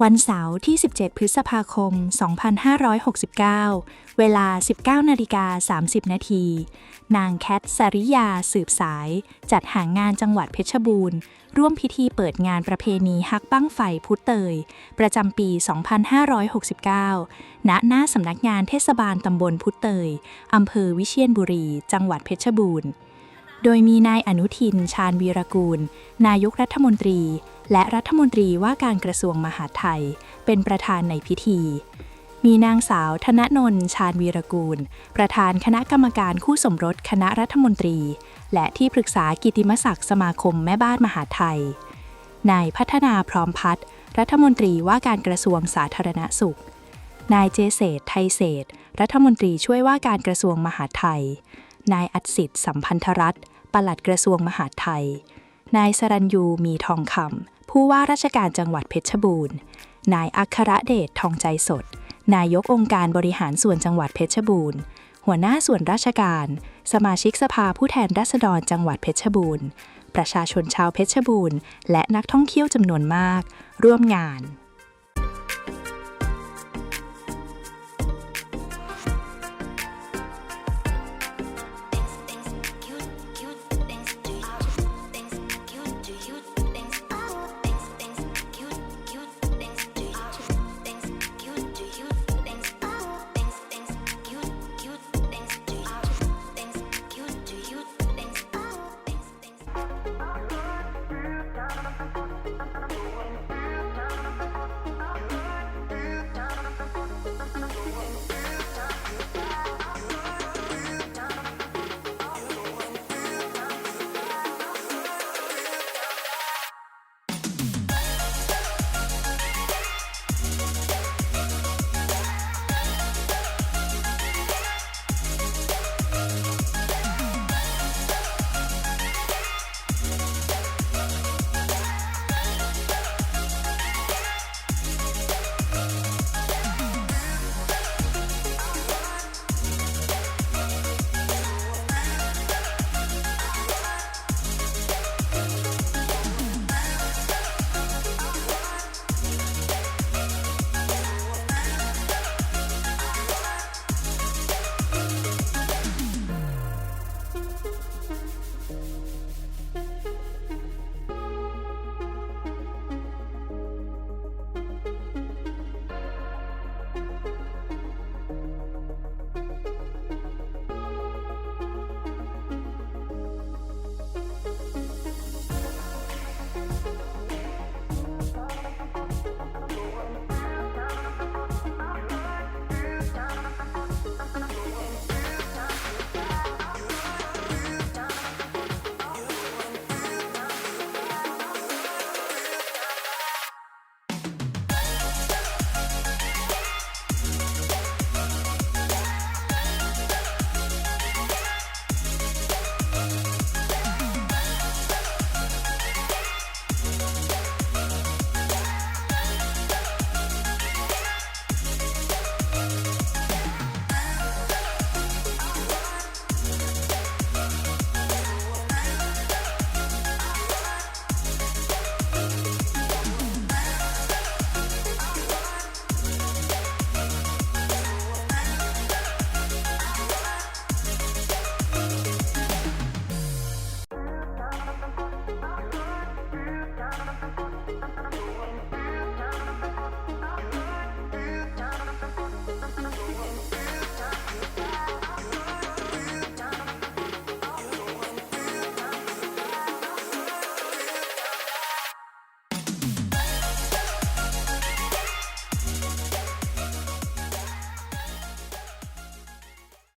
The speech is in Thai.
วันเสาร์ที่ 17 พฤษภาคม 2569 เวลา 19:30 นาที นางแคท สริยา สืบสาย จัดหางานจังหวัดเพชรบูรณ์ ร่วมพิธีเปิดงานประเพณีฮักบั้งไฟพุเตย ประจำปี 2569 ณ หน้าสำนักงานเทศบาลตำบลพุเตย อำเภอวิเชียรบุรี จังหวัดเพชรบูรณ์ โดยมีนายอนุทิน ชาญวีรกูล นายกรัฐมนตรี และรัฐมนตรีว่าการกระทรวงมหาดไทย เป็นประธานในพิธี มีนางสาวธนนนท์ ชาญวีรกูล ประธานคณะกรรมการคู่สมรสคณะรัฐมนตรี และที่ปรึกษากิตติมศักดิ์สมาคมแม่บ้านมหาดไทย นายพัฒนาพร้อมพัฒน์ รัฐมนตรีว่าการกระทรวงสาธารณสุข นายเจเศรษฐ์ ไทยเศรษฐ์ รัฐมนตรีช่วยว่าการกระทรวงมหาดไทย นายอัศสิทธิ์ สัมพันธรัตน์ ปลัดกระทรวงมหาดไทย นายสรัญยู มีทองคำ ผู้ว่าราชการจังหวัดเพชรบูรณ์ นายอัครเดช ทองใจสด นายกองค์การบริหารส่วนจังหวัดเพชรบูรณ์ หัวหน้าส่วนราชการ สมาชิกสภาผู้แทนราษฎรจังหวัดเพชรบูรณ์ ประชาชนชาวเพชรบูรณ์ และนักท่องเที่ยวจำนวนมาก ร่วมงาน